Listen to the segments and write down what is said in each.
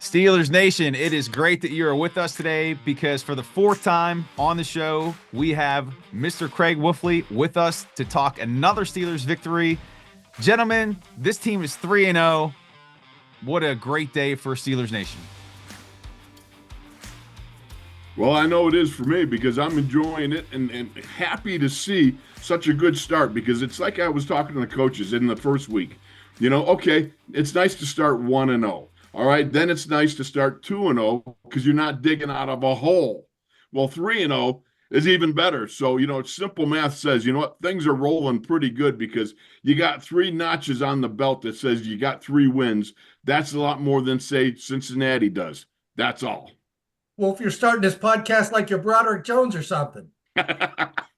Steelers Nation, it is great that you are with us today because for the fourth time on the show, we have Mr. Craig Wolfley with us to talk another Steelers victory. Gentlemen, this team is 3-0. What a great day for Steelers Nation. Well, I know it is for me because I'm enjoying it and happy to see such a good start because it's like I was talking to the coaches in the first week. Okay, it's nice to start 1-0. All right, then it's nice to start 2-0 because you're not digging out of a hole. Well, 3-0 is even better. So, simple math says, things are rolling pretty good because you got 3 notches on the belt that says you got 3 wins. That's a lot more than, say, Cincinnati does. That's all. Well, if you're starting this podcast like you're Broderick Jones or something.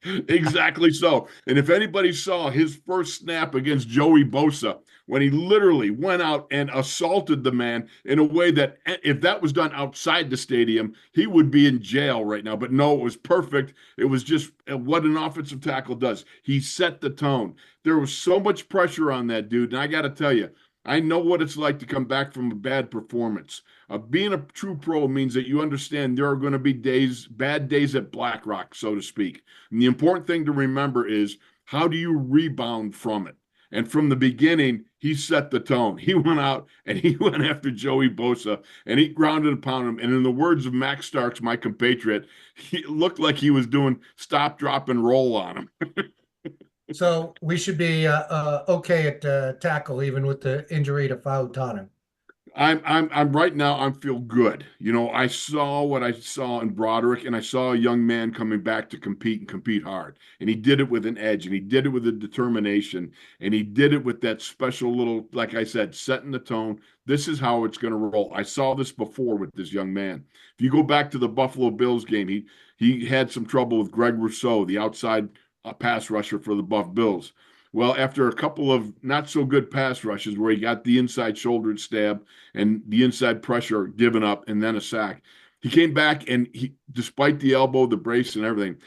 Exactly so. And if anybody saw his first snap against Joey Bosa, when he literally went out and assaulted the man in a way that if that was done outside the stadium, he would be in jail right now. But no, it was perfect. It was just what an offensive tackle does. He set the tone. There was so much pressure on that dude. And I got to tell you, I know what it's like to come back from a bad performance. Being a true pro means that you understand there are going to be bad days at Black Rock, so to speak. And the important thing to remember is how do you rebound from it? And from the beginning, he set the tone. He went out and he went after Joey Bosa and he grounded and pounded him. And in the words of Max Starks, my compatriot, he looked like he was doing stop, drop, and roll on him. So we should be okay at tackle, even with the injury to Fautanu. I'm right now. I feel good. I saw what I saw in Broderick, and I saw a young man coming back to compete and compete hard. And he did it with an edge, and he did it with a determination, and he did it with that special little, like I said, setting the tone. This is how it's going to roll. I saw this before with this young man. If you go back to the Buffalo Bills game, he had some trouble with Greg Rousseau, the outside pass rusher for the Buff Bills. Well, after a couple of not so good pass rushes where he got the inside shoulder stab and the inside pressure given up and then a sack, he came back and despite the elbow, the brace and everything,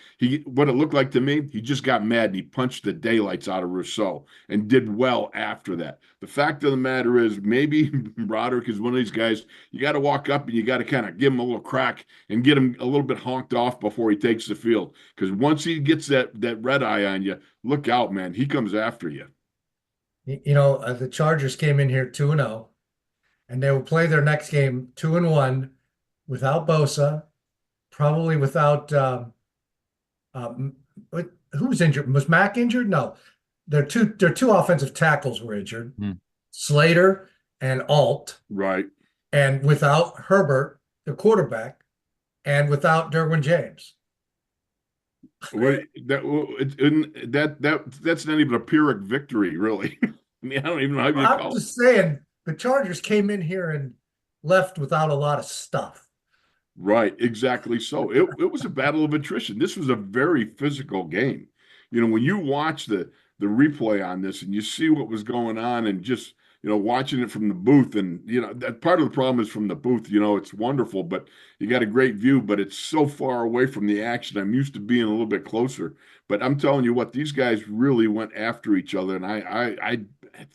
what it looked like to me, he just got mad and he punched the daylights out of Rousseau and did well after that. The fact of the matter is maybe Broderick is one of these guys, you got to walk up and you got to kind of give him a little crack and get him a little bit honked off before he takes the field. Because once he gets that red eye on you, look out, man. He comes after you. The Chargers came in here 2-0, and they will play their next game 2-1 without Bosa, probably without who was injured? Was Mack injured? No. Their two offensive tackles were injured. Slater and Alt. Right. And without Herbert, the quarterback, and without Derwin James. That's not even a Pyrrhic victory, really. I mean, I don't even know how you call it. I'm just saying the Chargers came in here and left without a lot of stuff. Right, exactly. So it was a battle of attrition. This was a very physical game. When you watch the replay on this and you see what was going on and just watching it from the booth, and that part of the problem is from the booth. It's wonderful, but you got a great view, but it's so far away from the action. I'm used to being a little bit closer, but I'm telling you what, these guys really went after each other, and I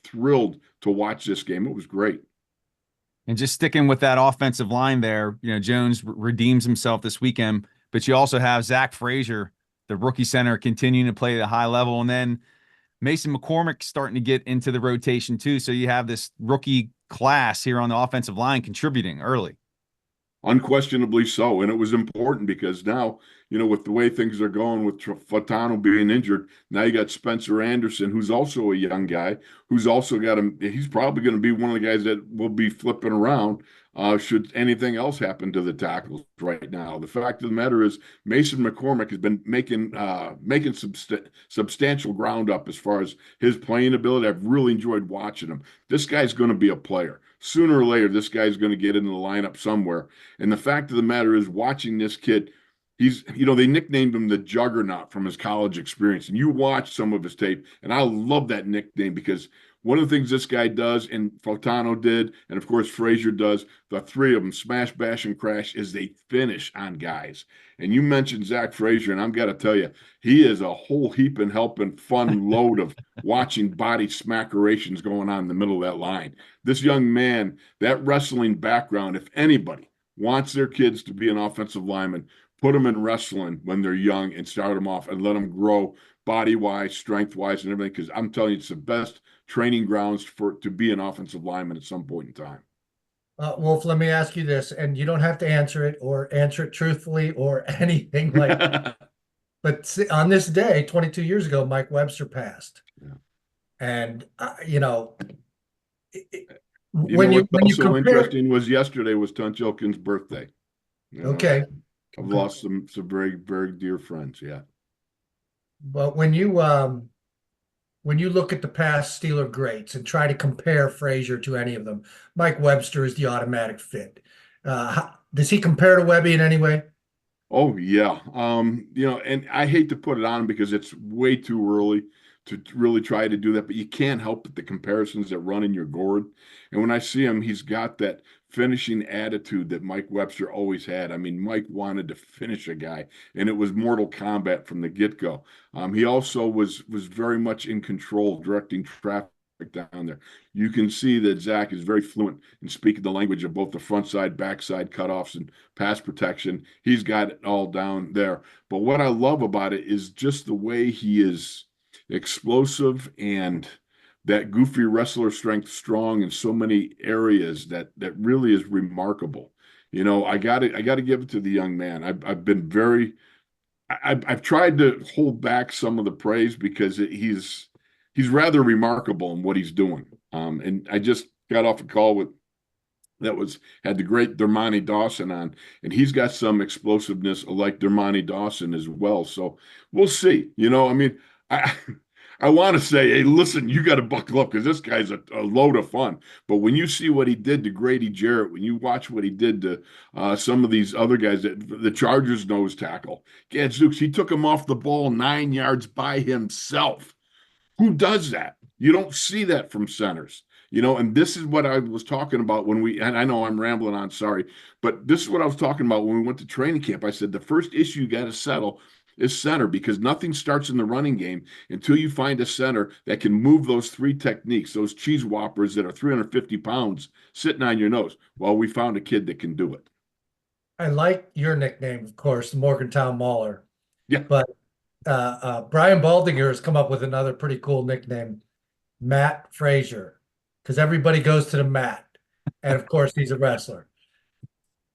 thrilled to watch this game. It was great. And just sticking with that offensive line there, Jones redeems himself this weekend, but you also have Zach Frazier, the rookie center, continuing to play at a high level. And then Mason McCormick starting to get into the rotation too. So you have this rookie class here on the offensive line contributing early. Unquestionably so. And it was important because now, with the way things are going with Fautanu being injured, now you got Spencer Anderson, who's also a young guy, who's also got he's probably going to be one of the guys that will be flipping around should anything else happen to the tackles right now. The fact of the matter is Mason McCormick has been making substantial ground up as far as his playing ability. I've really enjoyed watching him. This guy's going to be a player. Sooner or later, this guy's going to get into the lineup somewhere. And the fact of the matter is watching this kid, He's, they nicknamed him the Juggernaut from his college experience. And you watch some of his tape, and I love that nickname because one of the things this guy does, and Fautano did, and of course Frazier does, the three of them, smash, bash, and crash, is they finish on guys. And you mentioned Zach Frazier, and I'm got to tell you, he is a whole heap and helping fun load of watching body smackerations going on in the middle of that line. This young man, that wrestling background, if anybody wants their kids to be an offensive lineman, put them in wrestling when they're young and start them off and let them grow body-wise, strength-wise, and everything. Because I'm telling you, it's the best training grounds to be an offensive lineman at some point in time. Wolf, let me ask you this, and you don't have to answer it or answer it truthfully or anything like that. But on this day, 22 years ago, Mike Webster passed. Yeah. And, when you compare, interesting was yesterday was Tunchilkin's birthday. Okay. I've lost some very, very dear friends. Yeah. But when you look at the past Steeler greats and try to compare Frazier to any of them, Mike Webster is the automatic fit. Does he compare to Webby in any way? Oh yeah. And I hate to put it on him because it's way too early to really try to do that, but you can't help the comparisons that run in your gourd. And when I see him, he's got that finishing attitude that Mike Webster always had. I mean, Mike wanted to finish a guy, and it was Mortal Kombat from the get-go. He also was very much in control, directing traffic down there. You can see that Zach is very fluent in speaking the language of both the front side, backside cutoffs, and pass protection. He's got it all down there. But what I love about it is just the way he is explosive and that goofy wrestler strength, strong in so many areas that really is remarkable. I got to give it to the young man. I've been I've tried to hold back some of the praise because he's rather remarkable in what he's doing. And I just got off a call had the great Dermontti Dawson on, and he's got some explosiveness like Dermontti Dawson as well. So we'll see. I want to say, hey, listen, you got to buckle up because this guy's a load of fun. But when you see what he did to Grady Jarrett, when you watch what he did to some of these other guys, the Chargers nose tackle, Gadzooks, he took him off the ball 9 yards by himself. Who does that? You don't see that from centers. And this is what I was talking about and I know I'm rambling on, sorry, but this is what I was talking about when we went to training camp. I said, the first issue you got to settle is center, because nothing starts in the running game until you find a center that can move those three techniques, those cheese whoppers that are 350 pounds sitting on your nose. Well, we found a kid that can do it. I like your nickname, of course, the Morgantown Mauler. Yeah. But Brian Baldinger has come up with another pretty cool nickname, Matt Frazier, because everybody goes to the mat. And of course, he's a wrestler.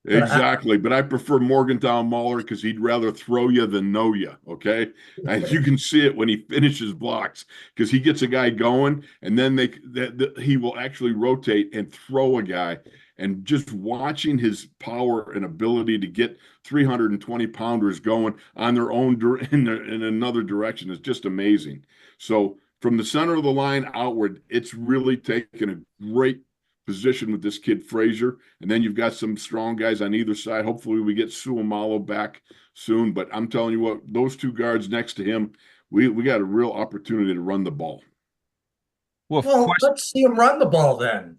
Exactly. But I prefer Morgantown Mauler because he'd rather throw you than know you. Okay. And you can see it when he finishes blocks because he gets a guy going and then he will actually rotate and throw a guy. And just watching his power and ability to get 320 pounders going on their own in another direction is just amazing. So from the center of the line outward, it's really taken a great position with this kid Frazier, and then you've got some strong guys on either side. Hopefully we get Suamalo back soon, but I'm telling you what, those two guards next to him, we got a real opportunity to run the ball. Well, let's see him run the ball then.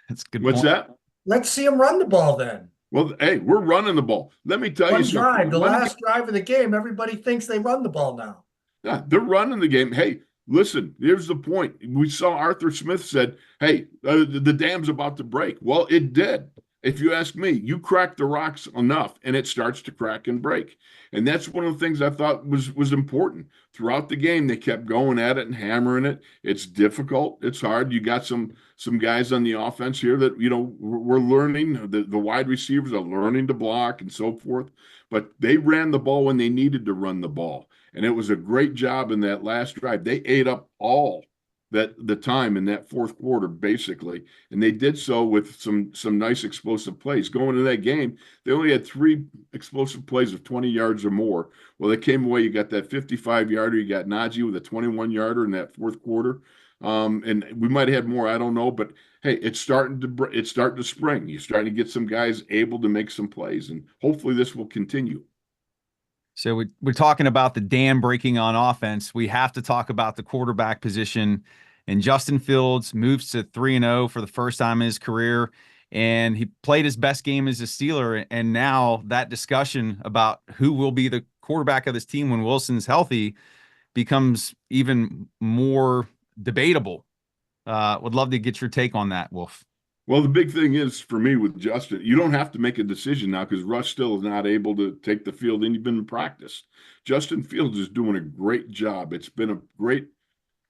That's good. What's that? Let's see him run the ball then. Well, hey, we're running the ball. Let me tell you something. The last drive of the game, everybody thinks they run the ball now. Yeah, they're running the game. Hey, listen, here's the point. We saw Arthur Smith said, hey, the dam's about to break. Well, it did. If you ask me, you crack the rocks enough and it starts to crack and break. And that's one of the things I thought was important. Throughout the game, they kept going at it and hammering it. It's difficult. It's hard. You got some guys on the offense here that, we're learning. The wide receivers are learning to block and so forth. But they ran the ball when they needed to run the ball. And it was a great job in that last drive. They ate up all the time in that fourth quarter, basically. And they did so with some nice explosive plays. Going into that game, they only had 3 explosive plays of 20 yards or more. Well, they came away. You got that 55-yarder. You got Najee with a 21-yarder in that fourth quarter. And we might have had more, I don't know. But, hey, it's starting to spring. You're starting to get some guys able to make some plays. And hopefully this will continue. So we're talking about the dam breaking on offense. We have to talk about the quarterback position. And Justin Fields moves to 3-0 for the first time in his career. And he played his best game as a Steeler. And now that discussion about who will be the quarterback of this team when Wilson's healthy becomes even more debatable. Would love to get your take on that, Wolf. Well, the big thing is for me with Justin, you don't have to make a decision now because Russ still is not able to take the field and even in practice. Justin Fields is doing a great job. It's been a great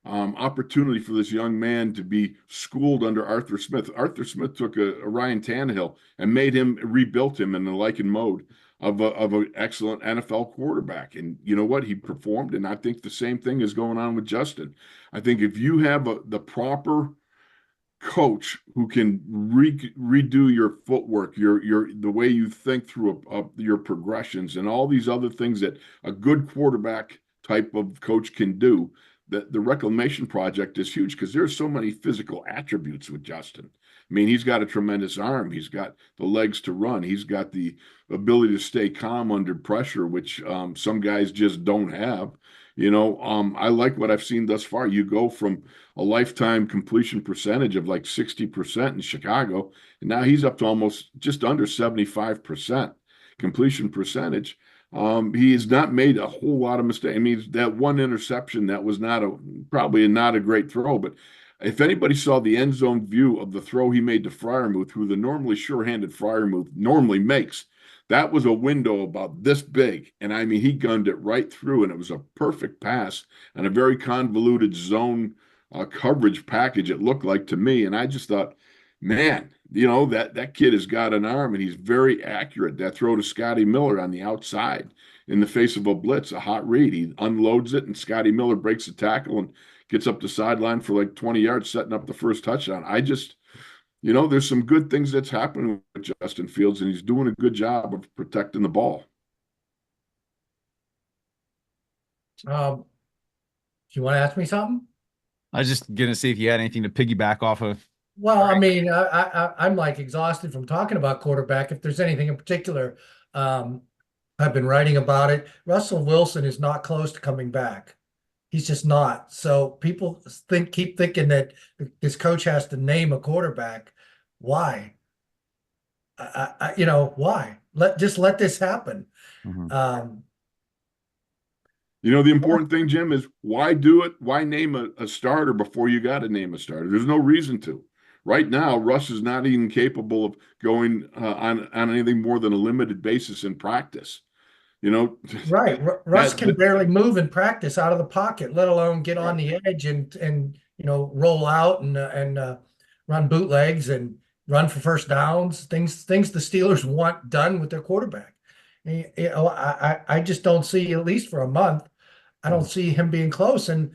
opportunity for this young man to be schooled under Arthur Smith. Arthur Smith took a Ryan Tannehill and made him, rebuilt him in the Lycan mode of an excellent NFL quarterback. And you know what? He performed. And I think the same thing is going on with Justin. I think if you have the proper coach who can redo your footwork, your the way you think through your progressions and all these other things that a good quarterback type of coach can do, the reclamation project is huge because there's so many physical attributes with Justin. I mean, he's got a tremendous arm. He's got the legs to run. He's got the ability to stay calm under pressure, which some guys just don't have. I like what I've seen thus far. You go from a lifetime completion percentage of like 60% in Chicago, and now he's up to almost just under 75% completion percentage. He has not made a whole lot of mistakes. I mean, that one interception, that was probably not a great throw, but if anybody saw the end zone view of the throw he made to Freiermuth, who the normally sure-handed Freiermuth normally makes, that was a window about this big. And I mean, he gunned it right through, and it was a perfect pass and a very convoluted zone coverage package, it looked like to me. And I just thought, man, that kid has got an arm, and he's very accurate. That throw to Scotty Miller on the outside in the face of a blitz, a hot read. He unloads it, and Scotty Miller breaks the tackle and gets up the sideline for like 20 yards, setting up the first touchdown. There's some good things that's happening with Justin Fields, and he's doing a good job of protecting the ball. You want to ask me something? I was just going to see if you had anything to piggyback off of. Well, I mean, I'm like exhausted from talking about quarterback. If there's anything in particular, I've been writing about it. Russell Wilson is not close to coming back. He's just not. So people keep thinking that this coach has to name a quarterback. Why? Why? Let this happen. Mm-hmm. The important thing, Jim, is why do it? Why name a starter before you got to name a starter? There's no reason to. Right now, Russ is not even capable of going on anything more than a limited basis in practice. Right. Russ can barely move in practice out of the pocket, let alone get on the edge and roll out and run bootlegs and run for first downs, things the Steelers want done with their quarterback. I just don't see, at least for a month, I don't see him being close. And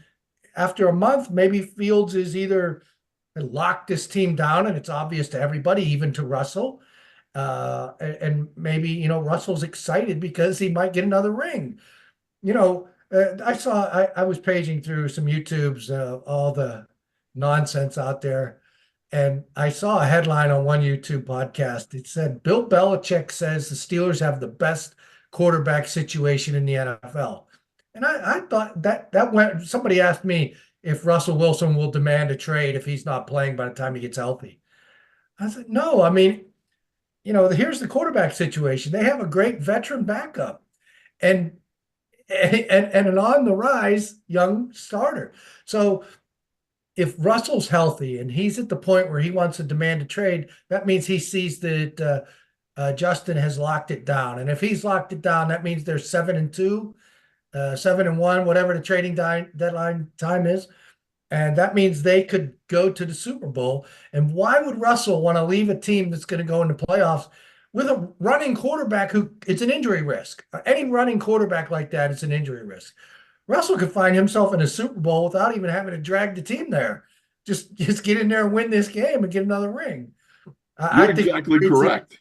after a month, maybe Fields is either locked this team down, and it's obvious to everybody, even to Russell. And maybe, Russell's excited because he might get another ring. I was paging through some YouTubes, all the nonsense out there, and I saw a headline on one YouTube podcast. It said, Bill Belichick says the Steelers have the best quarterback situation in the NFL. And I thought that went, somebody asked me if Russell Wilson will demand a trade if he's not playing by the time he gets healthy. I said, no, I mean, here's the quarterback situation. They have a great veteran backup and an on the rise young starter. So if Russell's healthy and he's at the point where he wants to demand a trade, that means he sees that Justin has locked it down. And if he's locked it down, that means they're 7-2, 7-1, whatever the trading deadline time is. And that means they could go to the Super Bowl. And why would Russell want to leave a team that's going to go into playoffs with a running quarterback who it's an injury risk? Any running quarterback like that, it's an injury risk. Russell could find himself in a Super Bowl without even having to drag the team there. Just get in there and win this game and get another ring. You're exactly correct.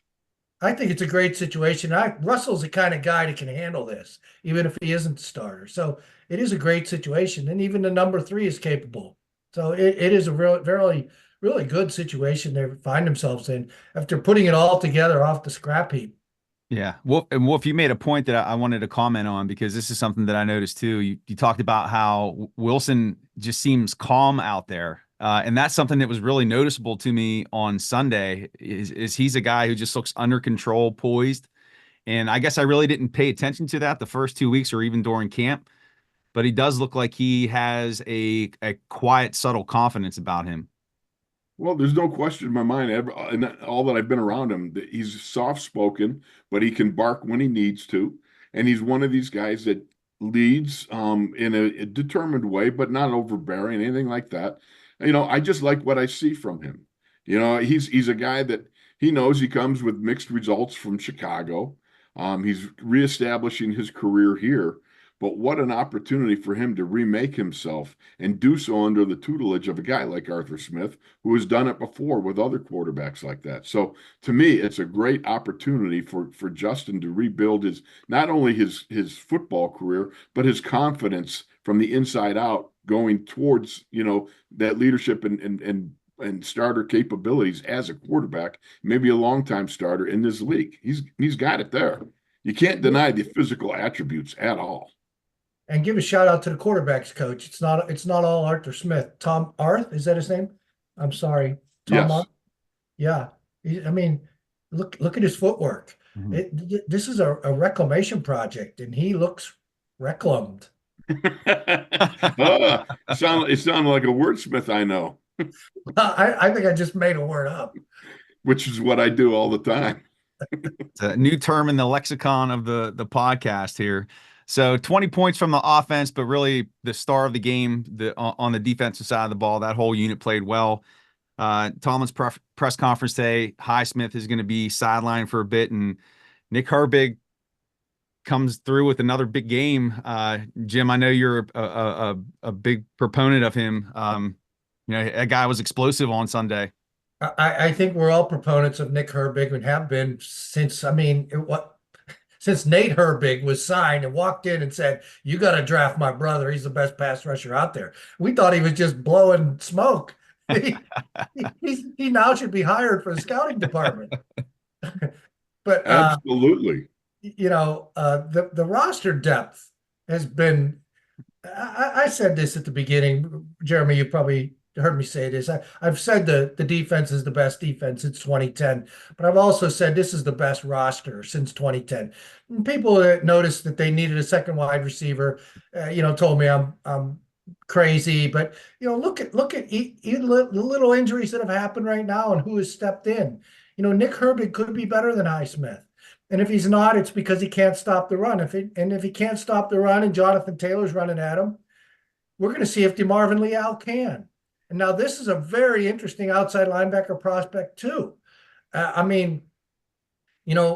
I think it's a great situation. Russell's the kind of guy that can handle this, even if he isn't the starter. So it is a great situation. And even the number 3 is capable. So it is a really, really good situation they find themselves in after putting it all together off the scrap heap. Yeah. Wolf, you made a point that I wanted to comment on because this is something that I noticed too. You talked about how Wilson just seems calm out there. And that's something that was really noticeable to me on Sunday is he's a guy who just looks under control, poised. And I guess I really didn't pay attention to that the first 2 weeks or even during camp, but he does look like he has a quiet, subtle confidence about him. Well, there's no question in my mind, and all that I've been around him, that he's soft spoken, but he can bark when he needs to. And he's one of these guys that leads in a determined way, but not overbearing, anything like that. I just like what I see from him. He's a guy that he knows he comes with mixed results from Chicago. He's reestablishing his career here. But what an opportunity for him to remake himself and do so under the tutelage of a guy like Arthur Smith, who has done it before with other quarterbacks like that. So to me, it's a great opportunity for Justin to rebuild his not only his football career, but his confidence from the inside out going towards, that leadership and starter capabilities as a quarterback, maybe a longtime starter in this league. He's got it there. You can't deny the physical attributes at all. And give a shout out to the quarterbacks coach. It's not all Arthur Smith. Tom Arth, is that his name? I'm sorry. Tom Yes. Arth. Yeah. I mean, look at his footwork. Mhm. This is a reclamation project, and he looks reclaimed. It sounded like a wordsmith I know, I think I just made a word up. which is what I do all the time. It's a new term in the lexicon of the podcast here. So 20 points from the offense, but really the star of the game on the defensive side of the ball. That whole unit played well. Tomlin's press conference today, Highsmith is going to be sidelined for a bit, and Nick Herbig comes through with another big game. Jim, I know you're a big proponent of him. That guy was explosive on Sunday. I think we're all proponents of Nick Herbig and have been since, since Nate Herbig was signed and walked in and said, "You got to draft my brother. He's the best pass rusher out there." We thought he was just blowing smoke. He now should be hired for the scouting department. But Absolutely. the roster depth has been. I said this at the beginning, Jeremy. You probably heard me say this. I've said the defense is the best defense since 2010, but I've also said this is the best roster since 2010. And people that noticed that they needed a second wide receiver, told me I'm crazy. But look at the little injuries that have happened right now and who has stepped in. Nick Herbig could be better than Highsmith. And if he's not, it's because he can't stop the run. If he can't stop the run and Jonathan Taylor's running at him, we're going to see if DeMarvin Leal can. And now this is a very interesting outside linebacker prospect too. Tomlin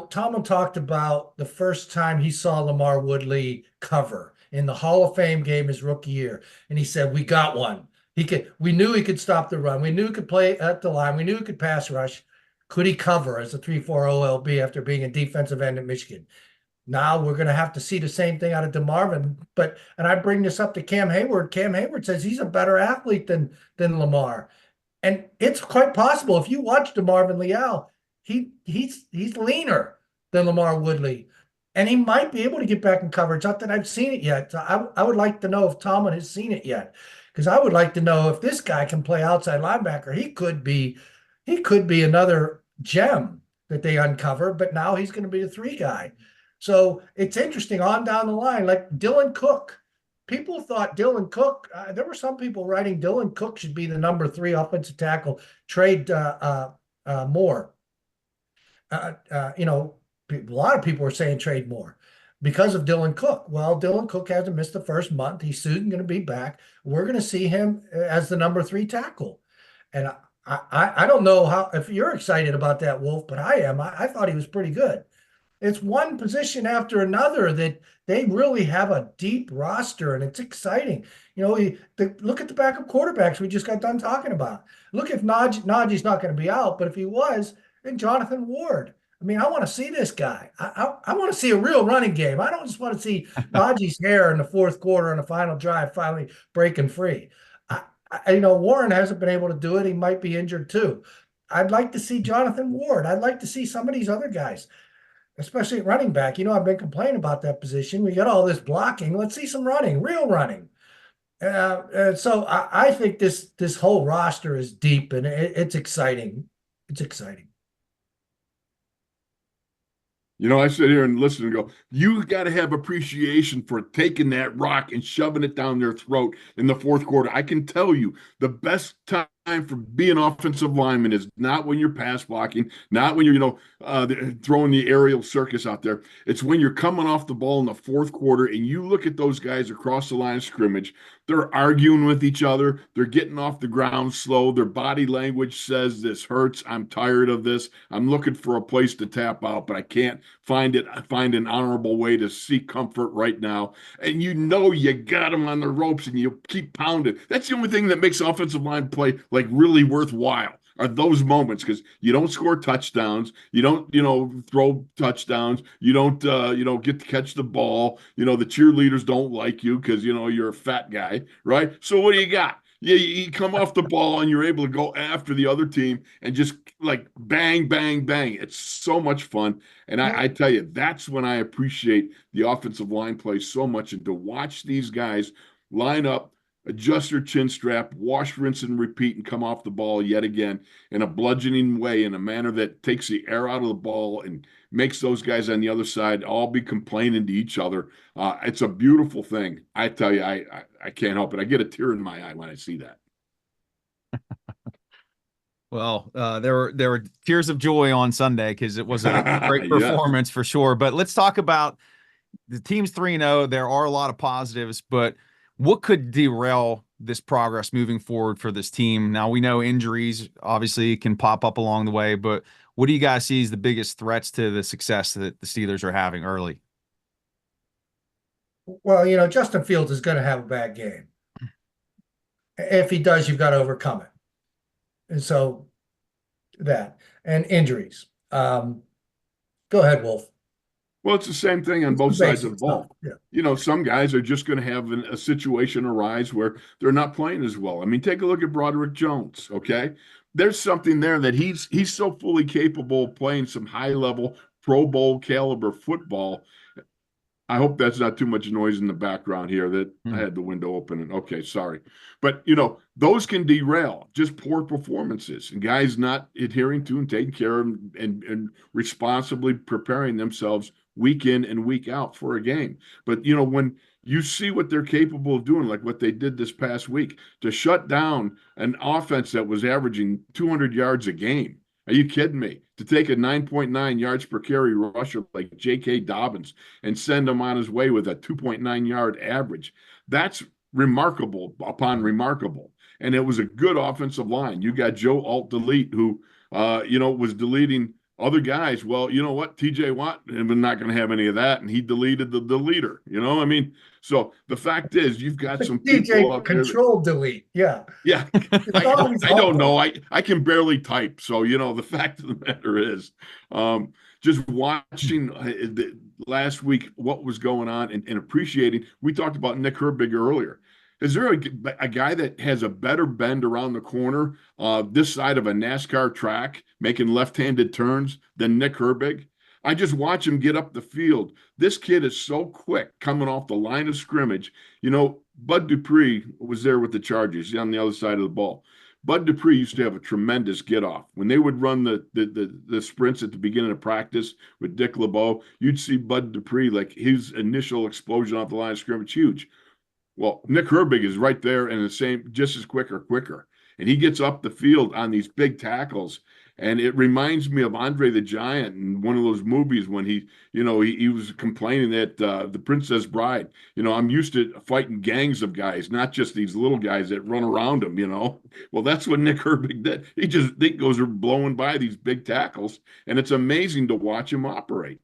talked about the first time he saw LaMarr Woodley cover in the Hall of Fame game his rookie year, and he said, "We got one. We knew he could stop the run. We knew he could play at the line. We knew he could pass rush. Could he cover as a 3-4 OLB after being a defensive end at Michigan?" Now we're going to have to see the same thing out of DeMarvin. And I bring this up to Cam Hayward. Cam Hayward says he's a better athlete than LaMarr. And it's quite possible if you watch DeMarvin Leal, he's leaner than LaMarr Woodley. And he might be able to get back in coverage. Not that I've seen it yet. I would like to know if Tomlin has seen it yet. Because I would like to know if this guy can play outside linebacker. He could be another gem that they uncover, but now he's going to be the 3 guy. So it's interesting on down the line, like Dylan Cook. People thought Dylan Cook, there were some people writing Dylan Cook should be the number 3 offensive tackle, trade Moore. A lot of people were saying trade Moore because of Dylan Cook. Well, Dylan Cook hasn't missed the first month. He's soon going to be back. We're going to see him as the number 3 tackle. And I don't know if you're excited about that, Wolf, but I am. I thought he was pretty good. It's one position after another that they really have a deep roster, and it's exciting. Look at the backup quarterbacks we just got done talking about. Look, if Najee's not going to be out, but if he was, then Jonathan Ward. I mean, I want to see this guy. I want to see a real running game. I don't just want to see Najee's hair in the fourth quarter on the final drive finally breaking free. Warren hasn't been able to do it. He might be injured too. I'd like to see Jonathan Ward. I'd like to see some of these other guys. especially at running back. I've been complaining about that position. We got all this blocking. Let's see some running, real running. So I think this whole roster is deep and it's exciting. It's exciting. I sit here and listen and go, you got to have appreciation for taking that rock and shoving it down their throat in the fourth quarter. I can tell you the best time for being offensive lineman is not when you're pass blocking, not when you're, throwing the aerial circus out there. It's when you're coming off the ball in the fourth quarter and you look at those guys across the line of scrimmage. They're arguing with each other. They're getting off the ground slow. Their body language says this hurts. I'm tired of this. I'm looking for a place to tap out, but I can't find an honorable way to seek comfort right now. And you got them on the ropes and you keep pounding. That's the only thing that makes offensive line play like really worthwhile are those moments, because you don't score touchdowns, you don't throw touchdowns, you don't get to catch the ball, the cheerleaders don't like you because you're a fat guy, right? So what do you got? You come off the ball and you're able to go after the other team and just like bang, bang, bang. It's so much fun. And I tell you, that's when I appreciate the offensive line play so much. And to watch these guys line up, adjust their chin strap, wash, rinse, and repeat, and come off the ball yet again in a bludgeoning way, in a manner that takes the air out of the ball and makes those guys on the other side all be complaining to each other. It's a beautiful thing. I tell you, I can't help it. I get a tear in my eye when I see that. Well, there were tears of joy on Sunday because it was a great performance for sure. But let's talk about the team's 3-0. There are a lot of positives, but what could derail this progress moving forward for this team? Now, we know injuries obviously can pop up along the way, but what do you guys see as the biggest threats to the success that the Steelers are having early? Well, Justin Fields is going to have a bad game. If he does, you've got to overcome it. And so and injuries. Go ahead, Wolf. Well, it's the same thing on both sides of the ball. Yeah. Some guys are just going to have a situation arise where they're not playing as well. I mean, take a look at Broderick Jones, okay? There's something there that he's so fully capable of playing some high-level Pro Bowl caliber football. I hope that's not too much noise in the background here that I had the window open. And okay, sorry. But, those can derail just poor performances and guys not adhering to and taking care of and responsibly preparing themselves week in and week out for a game. But, when you see what they're capable of doing, like what they did this past week, to shut down an offense that was averaging 200 yards a game. Are you kidding me? To take a 9.9 yards per carry rusher like J.K. Dobbins and send him on his way with a 2.9 yard average. That's remarkable upon remarkable. And it was a good offensive line. You got Joe Alt-Delete, who, was deleting other guys. Well, you know what? T.J. Watt was not going to have any of that, and he deleted the deleter. I mean, so the fact is, you've got some people out there. Control delete. Yeah. Yeah. I don't know. I can barely type. So, the fact of the matter is, just watching last week what was going on and appreciating. We talked about Nick Herbig earlier. Is there a guy that has a better bend around the corner this side of a NASCAR track making left-handed turns than Nick Herbig? I just watch him get up the field. This kid is so quick coming off the line of scrimmage. Bud Dupree was there with the Chargers on the other side of the ball. Bud Dupree used to have a tremendous get off. When they would run the sprints at the beginning of practice with Dick LeBeau, you'd see Bud Dupree, like his initial explosion off the line of scrimmage, huge. Well, Nick Herbig is right there and the same, just as quicker. And he gets up the field on these big tackles. And it reminds me of Andre the Giant in one of those movies when he was complaining that the Princess Bride, I'm used to fighting gangs of guys, not just these little guys that run around him, Well, that's what Nick Herbig did. He just goes blowing by these big tackles, and it's amazing to watch him operate.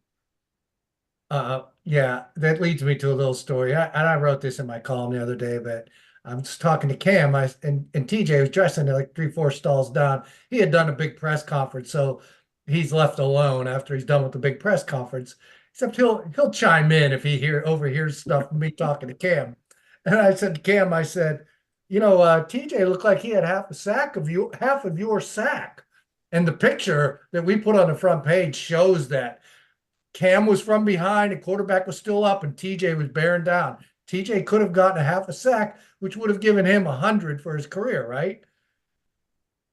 Yeah, that leads me to a little story. I wrote this in my column the other day, but I'm just talking to Cam. And TJ was dressing like 3-4 stalls down. He had done a big press conference, so he's left alone after he's done with the big press conference. Except he'll chime in if he overhears stuff from me talking to Cam. And I said to Cam, TJ looked like he had half of your sack. And the picture that we put on the front page shows that. Cam was from behind, and quarterback was still up, and TJ was bearing down. TJ could have gotten a half a sack, which would have given him 100 for his career, right?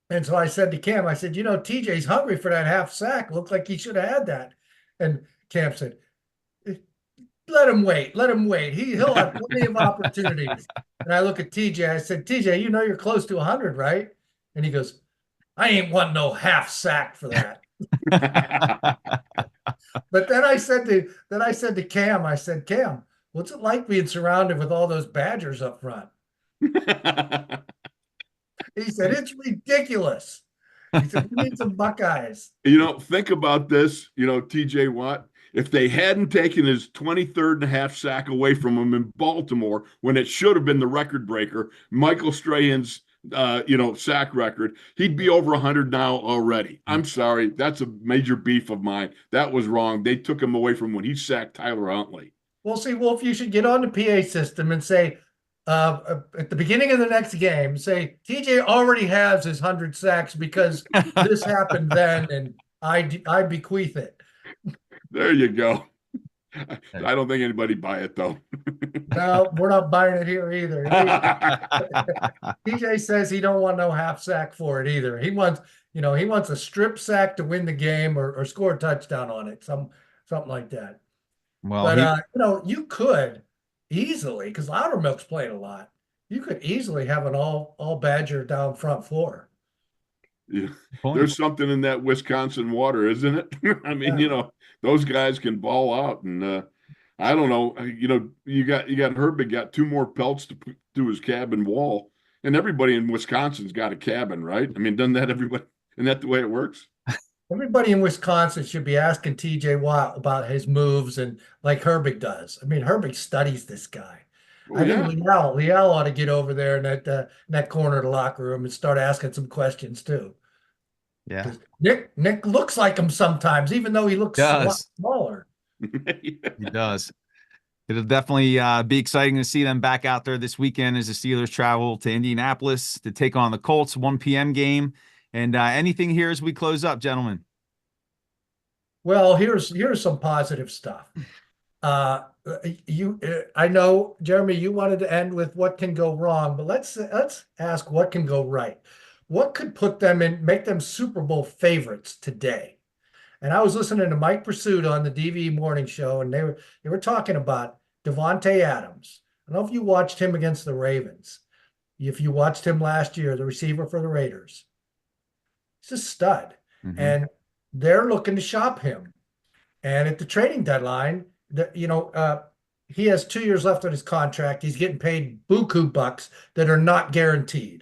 And so I said to Cam, I said, TJ's hungry for that half sack. Looked like he should have had that. And Cam said, let him wait. Let him wait. He'll have plenty of opportunities. And I look at TJ. I said, TJ, you're close to 100, right? And he goes, I ain't want no half sack for that. But then I said to Cam, I said, Cam, what's it like being surrounded with all those Badgers up front? He said, it's ridiculous. He said, we need some Buckeyes. Think about this, TJ Watt. If they hadn't taken his 23rd and a half sack away from him in Baltimore when it should have been the record breaker, Michael Strahan's sack record, he'd be over 100 now already. I'm sorry. That's a major beef of mine. That was wrong. They took him away from when he sacked Tyler Huntley. Well, see, Wolf, you should get on the PA system and say, at the beginning of the next game, say, TJ already has his 100 sacks because this happened then, and I bequeath it. There you go. I don't think anybody buy it, though. No, we're not buying it here either. TJ says he don't want no half sack for it either. He wants a strip sack to win the game or score a touchdown on it, something like that. Well, but you could easily, because Loudermilk's played a lot, you could easily have an all Badger down front floor. Yeah. There's something in that Wisconsin water, isn't it? I mean, Yeah. Those guys can ball out, and I don't know. You got Herbig got 2 more pelts to put through his cabin wall, and everybody in Wisconsin's got a cabin, right? I mean, doesn't that everybody? Isn't that the way it works? Everybody in Wisconsin should be asking TJ Watt about his moves, and like Herbig does. I mean, Herbig studies this guy. Oh, I yeah. think Leal ought to get over there in that corner of the locker room and start asking some questions too. Yeah. Nick looks like him sometimes, even though he looks a lot smaller. He does. It'll definitely be exciting to see them back out there this weekend as the Steelers travel to Indianapolis to take on the Colts, 1 p.m. game. And anything here as we close up, gentlemen? Well, here's some positive stuff. I know, Jeremy, you wanted to end with what can go wrong, but let's ask what can go right. What could make them Super Bowl favorites today? And I was listening to Mike Pursuit on the DV Morning Show, and they were talking about Devontae Adams. I don't know if you watched him against the Ravens. If you watched him last year, the receiver for the Raiders, he's a stud, and they're looking to shop him. And at the trading deadline, he has 2 years left on his contract. He's getting paid buku bucks that are not guaranteed.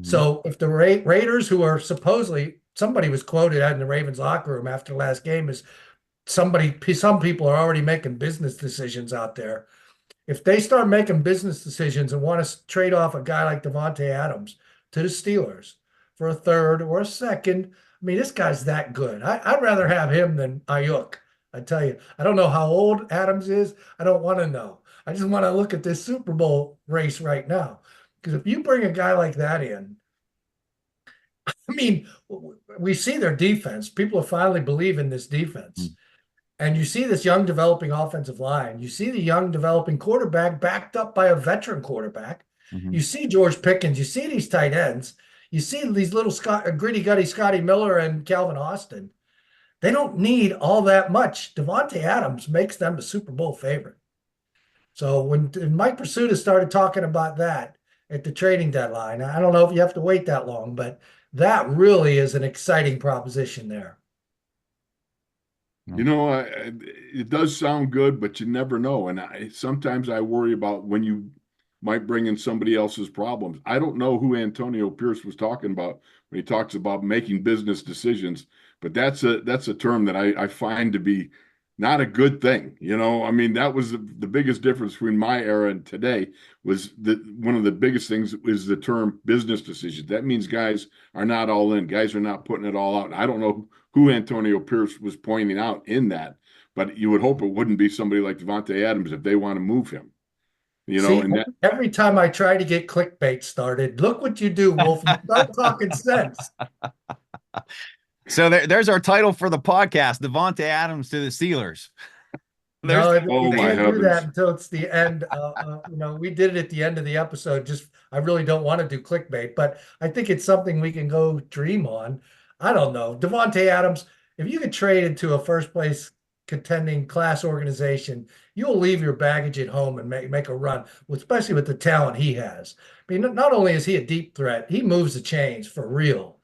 So if the Raiders, who are supposedly, somebody was quoted out in the Ravens locker room after the last game as some people are already making business decisions out there. If they start making business decisions and want to trade off a guy like Devontae Adams to the Steelers for a third or a second, I mean, this guy's that good. I'd rather have him than Ayuk. I tell you, I don't know how old Adams is. I don't want to know. I just want to look at this Super Bowl race right now. Because if you bring a guy like that in, I mean, we see their defense. People are finally believing this defense. And you see this young developing offensive line. You see the young developing quarterback backed up by a veteran quarterback. You see George Pickens. You see these tight ends. You see these little gritty-gutty Scotty Miller and Calvin Austin. They don't need all that much. Devontae Adams makes them a Super Bowl favorite. So when Mike Pursuta started talking about that at the trading deadline, I don't know if you have to wait that long, but that really is an exciting proposition there. It does sound good, but you never know. And sometimes I worry about when you might bring in somebody else's problems. I don't know who Antonio Pierce was talking about when he talks about making business decisions, but that's a term that I find to be not a good thing. I mean, that was the biggest difference between my era and today was that one of the biggest things is the term business decisions. That means guys are not all in. Guys are not putting it all out. And I don't know who Antonio Pierce was pointing out in that, but you would hope it wouldn't be somebody like Devontae Adams if they want to move him. Every time I try to get clickbait started, look what you do, Wolf. You start talking sense. So there's our title for the podcast: Davante Adams to the Steelers. No, Oh, you my can't do that heavens. until it's the end. We did it at the end of the episode. Just, I really don't want to do clickbait, but I think it's something we can go dream on. I don't know. Davante Adams, if you could trade into a first place contending class organization, you'll leave your baggage at home and make a run, especially with the talent he has. I mean, not only is he a deep threat, he moves the chains for real.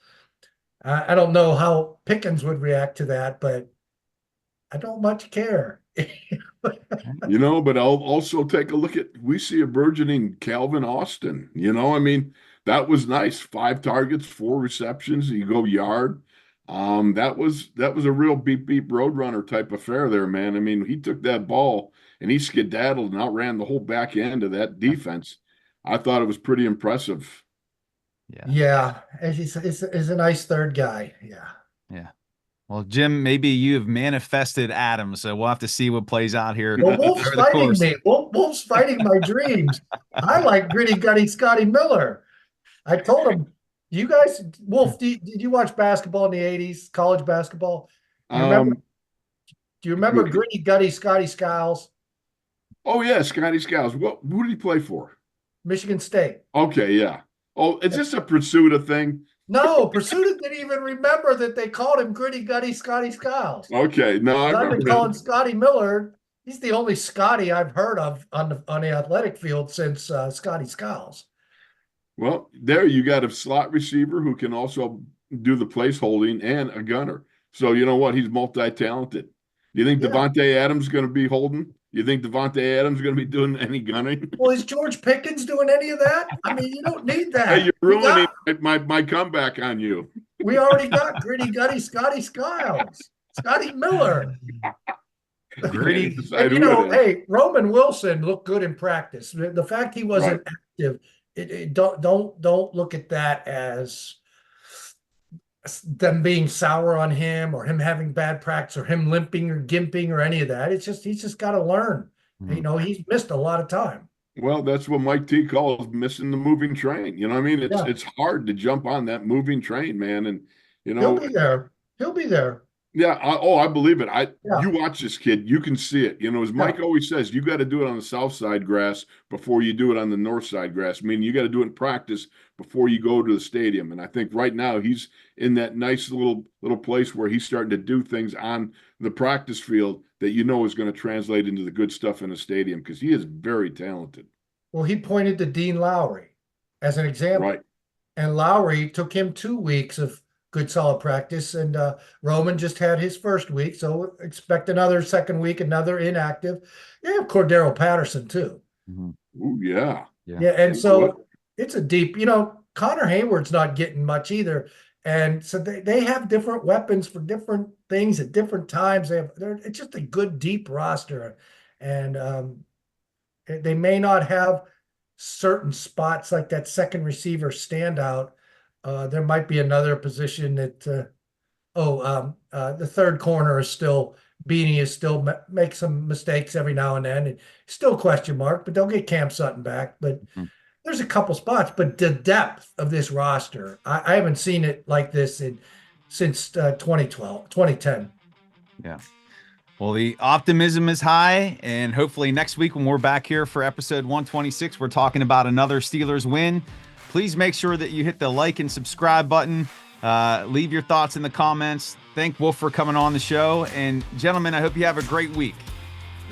I don't know how Pickens would react to that, but I don't much care. But I'll also take a look at, we see a burgeoning Calvin Austin. I mean, that was nice. 5 targets, 4 receptions. You go yard. That was a real beep roadrunner type affair there, man. I mean, he took that ball and he skedaddled and outran the whole back end of that defense. I thought it was pretty impressive. Yeah, he's a nice third guy. Yeah. Well, Jim, maybe you have manifested Adams, so we'll have to see what plays out here. Well, Wolf's over the fighting course. me. Wolf's fighting my dreams. I like gritty gutty Scotty Miller. I told him, you guys, Wolf, did you watch basketball in the 80s, college basketball? Do you remember gritty gutty Scotty Skiles? Oh yeah, Scotty Skiles. Who did he play for? Michigan State. Okay, yeah. Oh, is this a Pursuta thing? No, Pursuta didn't even remember that they called him gritty gutty Scotty Skiles. Okay, no, I've been calling Scotty Miller. He's the only Scotty I've heard of on the athletic field since Scotty Skiles. Well, there you got a slot receiver who can also do the place holding and a gunner. So you know what? He's multi-talented. You think Davante Adams is going to be holding? You think Davante Adams is going to be doing any gunning? Well, is George Pickens doing any of that? I mean, you don't need that. Hey, you're ruining my comeback on you. We already got gritty gutty Scotty Skiles, Scotty Miller. Gritty. And, hey, Roman Wilson looked good in practice. The fact he wasn't active, don't look at that as them being sour on him or him having bad practice or him limping or gimping or any of that. It's just he's just got to learn. He's missed a lot of time. Well, that's what Mike T calls missing the moving train. You know what I mean? It's hard to jump on that moving train, man. And he'll be there. He'll be there. Yeah. I believe it. You watch this kid, you can see it. As Mike always says, you got to do it on the south side grass before you do it on the north side grass. I mean, you got to do it in practice before you go to the stadium. And I think right now he's in that nice little place where he's starting to do things on the practice field that is going to translate into the good stuff in the stadium, because he is very talented. Well, he pointed to Dean Lowry as an example. Right. And Lowry took him 2 weeks of good solid practice, and Roman just had his first week, so expect another second week, another inactive. They have Cordero Patterson too. Ooh, yeah. And so it's a deep, Connor Hayward's not getting much either, and so they have different weapons for different things at different times. It's just a good deep roster, and they may not have certain spots like that second receiver standout. There might be another position that, the third corner is still, Beanie is still make some mistakes every now and then. And still question mark, but they'll get Cam Sutton back. But there's a couple spots. But the depth of this roster, I haven't seen it like this since 2010. Yeah. Well, the optimism is high, and hopefully next week when we're back here for episode 126, we're talking about another Steelers win. Please make sure that you hit the like and subscribe button. Leave your thoughts in the comments. Thank Wolf for coming on the show. And gentlemen, I hope you have a great week.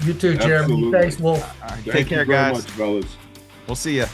You too, Jeremy. Absolutely. Thanks, Wolf. Take care, guys. Thank you very much, fellas. We'll see you.